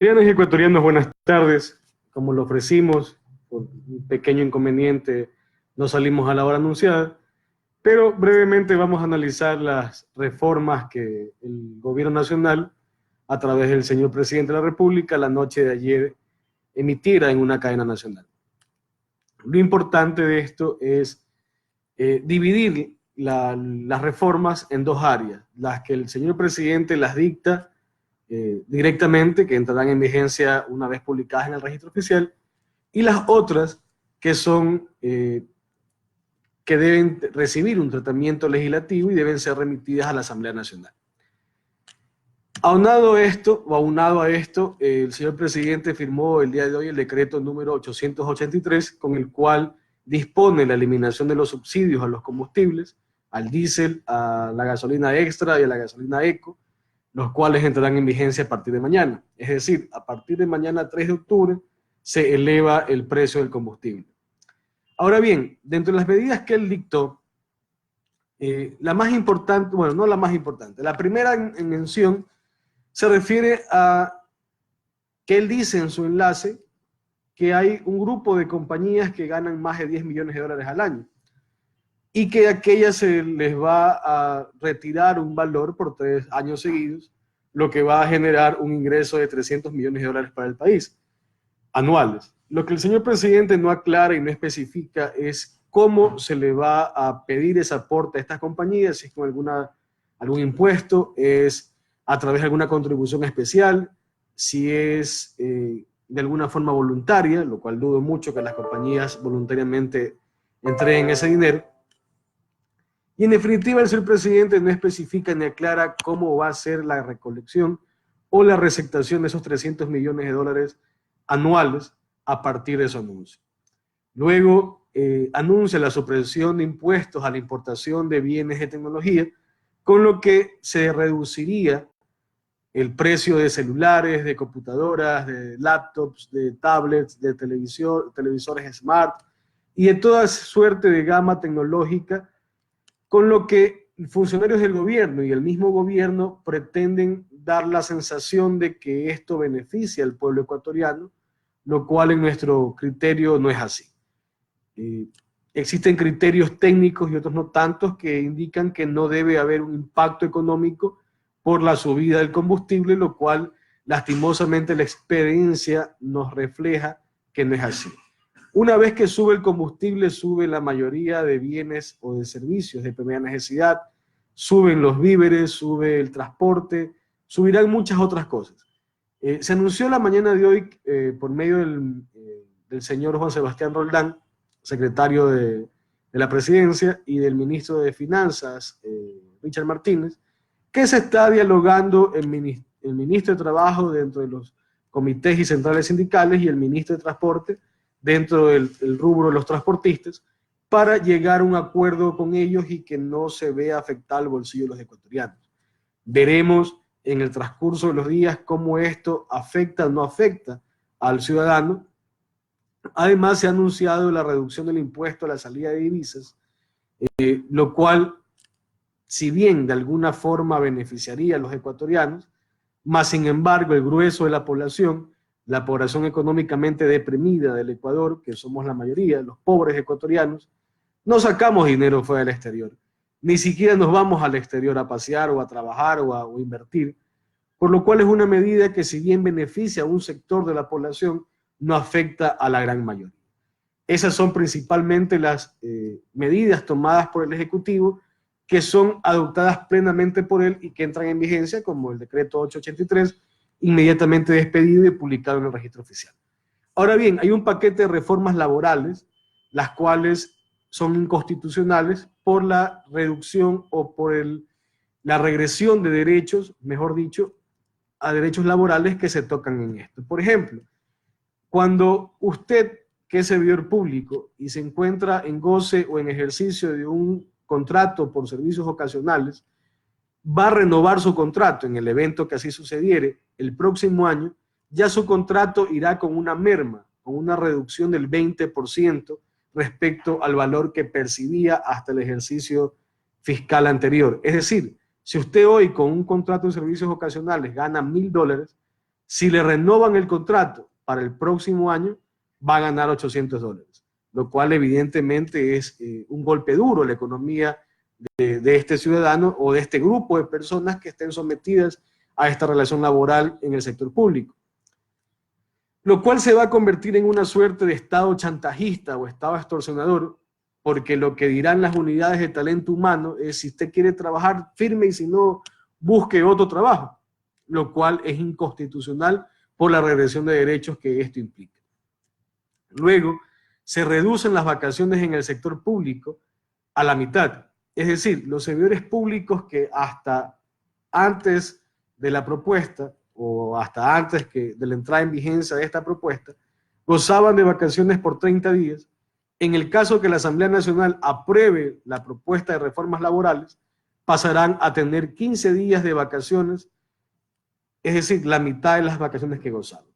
Ciudadanos ecuatorianos, buenas tardes. Como lo ofrecimos, por un pequeño inconveniente, no salimos a la hora anunciada, pero brevemente vamos a analizar las reformas que el gobierno nacional, a través del señor presidente de la República, la noche de ayer emitiera en una cadena nacional. Lo importante de esto es dividir las reformas en dos áreas, las que el señor presidente las dicta directamente, que entrarán en vigencia una vez publicadas en el registro oficial, y las otras que son que deben recibir un tratamiento legislativo y deben ser remitidas a la Asamblea Nacional. Aunado a esto, el señor presidente firmó el día de hoy el decreto número 883, con el cual dispone la eliminación de los subsidios a los combustibles, al diésel, a la gasolina extra y a la gasolina eco, los cuales entrarán en vigencia a partir de mañana. Es decir, a partir de mañana 3 de octubre se eleva el precio del combustible. Ahora bien, dentro de las medidas que él dictó, la más importante, bueno, no la más importante, la primera en mención se refiere a que él dice en su enlace que hay un grupo de compañías que ganan más de 10 millones de dólares al año y que a aquellas se les va a retirar un valor por 3 años seguidos, lo que va a generar un ingreso de 300 millones de dólares para el país, anuales. Lo que el señor presidente no aclara y no especifica es cómo se le va a pedir ese aporte a estas compañías, si es con algún impuesto, es a través de alguna contribución especial, si es de alguna forma voluntaria, lo cual dudo mucho que las compañías voluntariamente entreguen ese dinero. Y en definitiva, el señor presidente no especifica ni aclara cómo va a ser la recolección o la receptación de esos 300 millones de dólares anuales a partir de su anuncio. Luego anuncia la supresión de impuestos a la importación de bienes de tecnología, con lo que se reduciría el precio de celulares, de computadoras, de laptops, de tablets, de televisores smart y de toda suerte de gama tecnológica, con lo que funcionarios del gobierno y el mismo gobierno pretenden dar la sensación de que esto beneficia al pueblo ecuatoriano, lo cual en nuestro criterio no es así. Existen criterios técnicos y otros no tantos que indican que no debe haber un impacto económico por la subida del combustible, lo cual lastimosamente la experiencia nos refleja que no es así. Una vez que sube el combustible, sube la mayoría de bienes o de servicios de primera necesidad, suben los víveres, sube el transporte, subirán muchas otras cosas. Se anunció la mañana de hoy por medio del señor Juan Sebastián Roldán, secretario de la presidencia, y del ministro de Finanzas, Richard Martínez, que se está dialogando el ministro de Trabajo dentro de los comités y centrales sindicales y el ministro de Transporte dentro del rubro de los transportistas para llegar a un acuerdo con ellos y que no se vea afectado el bolsillo de los ecuatorianos. Veremos en el transcurso de los días cómo esto afecta o no afecta al ciudadano. Además, se ha anunciado la reducción del impuesto a la salida de divisas, lo cual, si bien de alguna forma beneficiaría a los ecuatorianos, más sin embargo el grueso de la población económicamente deprimida del Ecuador, que somos la mayoría, los pobres ecuatorianos, no sacamos dinero fuera del exterior. Ni siquiera nos vamos al exterior a pasear o a trabajar o a invertir, por lo cual es una medida que, si bien beneficia a un sector de la población, no afecta a la gran mayoría. Esas son principalmente las medidas tomadas por el Ejecutivo, que son adoptadas plenamente por él y que entran en vigencia, como el decreto 883, inmediatamente despedido y publicado en el registro oficial. Ahora bien, hay un paquete de reformas laborales, las cuales son inconstitucionales por la reducción o por la regresión de derechos, mejor dicho, a derechos laborales que se tocan en esto. Por ejemplo, cuando usted, que es servidor público y se encuentra en goce o en ejercicio de un contrato por servicios ocasionales, va a renovar su contrato en el evento que así sucediere el próximo año, ya su contrato irá con una merma, con una reducción del 20% respecto al valor que percibía hasta el ejercicio fiscal anterior. Es decir, si usted hoy con un contrato de servicios ocasionales gana $1,000, Si le renovan el contrato para el próximo año, va a ganar $800, lo cual evidentemente es un golpe duro a la economía de este ciudadano o de este grupo de personas que estén sometidas a esta relación laboral en el sector público. Lo cual se va a convertir en una suerte de estado chantajista o estado extorsionador, porque lo que dirán las unidades de talento humano es: si usted quiere trabajar, firme, y si no, busque otro trabajo, lo cual es inconstitucional por la regresión de derechos que esto implica. Luego, se reducen las vacaciones en el sector público a la mitad. Es decir, los servidores públicos que hasta antes de la propuesta o hasta antes de la entrada en vigencia de esta propuesta, gozaban de vacaciones por 30 días. En el caso que la Asamblea Nacional apruebe la propuesta de reformas laborales, pasarán a tener 15 días de vacaciones, es decir, la mitad de las vacaciones que gozaban.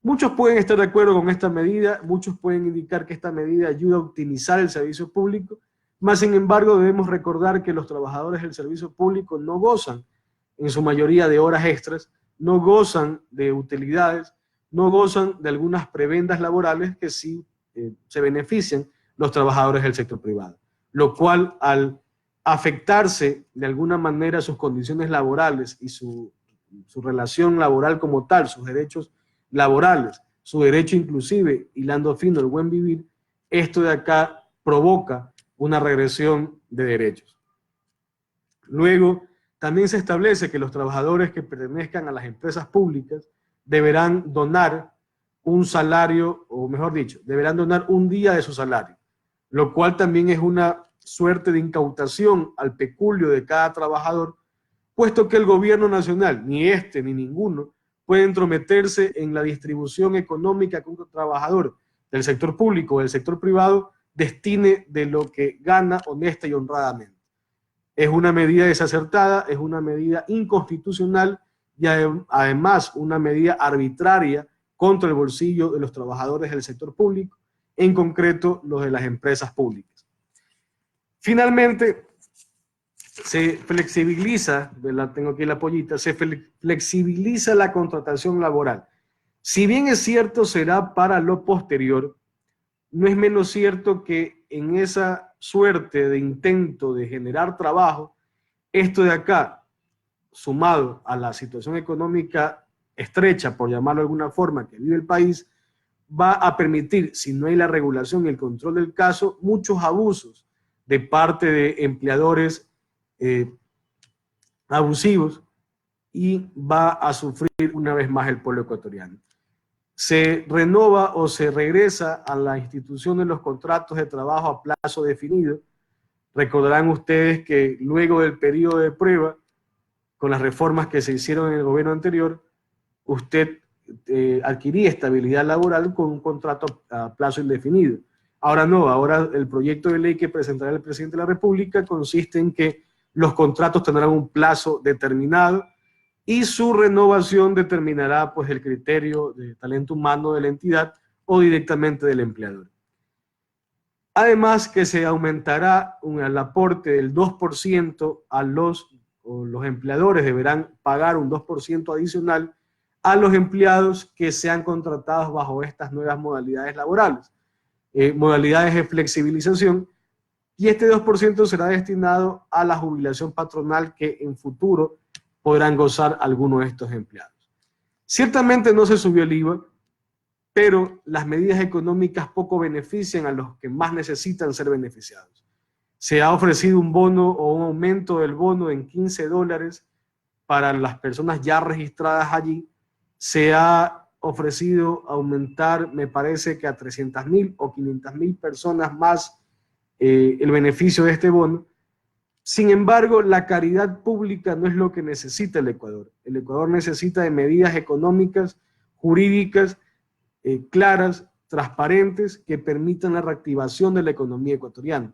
Muchos pueden estar de acuerdo con esta medida, muchos pueden indicar que esta medida ayuda a optimizar el servicio público, mas sin embargo debemos recordar que los trabajadores del servicio público no gozan en su mayoría de horas extras, no gozan de utilidades, no gozan de algunas prebendas laborales que sí se benefician los trabajadores del sector privado, lo cual al afectarse de alguna manera sus condiciones laborales y su relación laboral como tal, sus derechos laborales, su derecho inclusive, hilando fino, el buen vivir, esto de acá provoca una regresión de derechos. Luego, también se establece que los trabajadores que pertenezcan a las empresas públicas deberán donar un salario, o mejor dicho, deberán donar un día de su salario, lo cual también es una suerte de incautación al peculio de cada trabajador, puesto que el gobierno nacional, ni este ni ninguno, puede entrometerse en la distribución económica que un trabajador del sector público o del sector privado destine de lo que gana honesta y honradamente. Es una medida desacertada, es una medida inconstitucional y además una medida arbitraria contra el bolsillo de los trabajadores del sector público, en concreto los de las empresas públicas. Finalmente, se flexibiliza, tengo aquí la pollita, se flexibiliza la contratación laboral. Si bien es cierto será para lo posterior, no es menos cierto que en esa suerte de intento de generar trabajo, esto de acá, sumado a la situación económica estrecha, por llamarlo de alguna forma, que vive el país, va a permitir, si no hay la regulación y el control del caso, muchos abusos de parte de empleadores abusivos, y va a sufrir una vez más el pueblo ecuatoriano. Se renova o se regresa a la institución de los contratos de trabajo a plazo definido. Recordarán ustedes que luego del periodo de prueba, con las reformas que se hicieron en el gobierno anterior, usted adquiría estabilidad laboral con un contrato a plazo indefinido. Ahora no, ahora el proyecto de ley que presentará el presidente de la República consiste en que los contratos tendrán un plazo determinado y su renovación determinará pues el criterio de talento humano de la entidad o directamente del empleador. Además que se aumentará el aporte del 2% a los empleadores deberán pagar un 2% adicional a los empleados que sean contratados bajo estas nuevas modalidades laborales, modalidades de flexibilización, y este 2% será destinado a la jubilación patronal que en futuro podrán gozar algunos de estos empleados. Ciertamente no se subió el IVA, pero las medidas económicas poco benefician a los que más necesitan ser beneficiados. Se ha ofrecido un bono o un aumento del bono en $15 para las personas ya registradas allí. Se ha ofrecido aumentar, me parece que a 300.000 o 500.000 personas más el beneficio de este bono. Sin embargo, la caridad pública no es lo que necesita el Ecuador. El Ecuador necesita de medidas económicas, jurídicas, claras, transparentes, que permitan la reactivación de la economía ecuatoriana.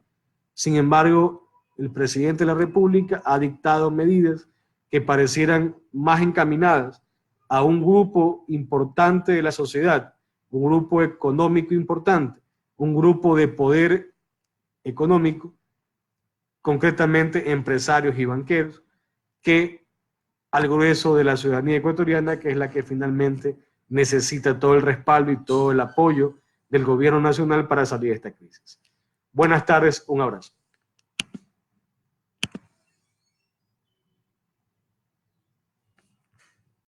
Sin embargo, el presidente de la República ha dictado medidas que parecieran más encaminadas a un grupo importante de la sociedad, un grupo económico importante, un grupo de poder económico, concretamente empresarios y banqueros, que al grueso de la ciudadanía ecuatoriana, que es la que finalmente necesita todo el respaldo y todo el apoyo del gobierno nacional para salir de esta crisis. Buenas tardes, un abrazo.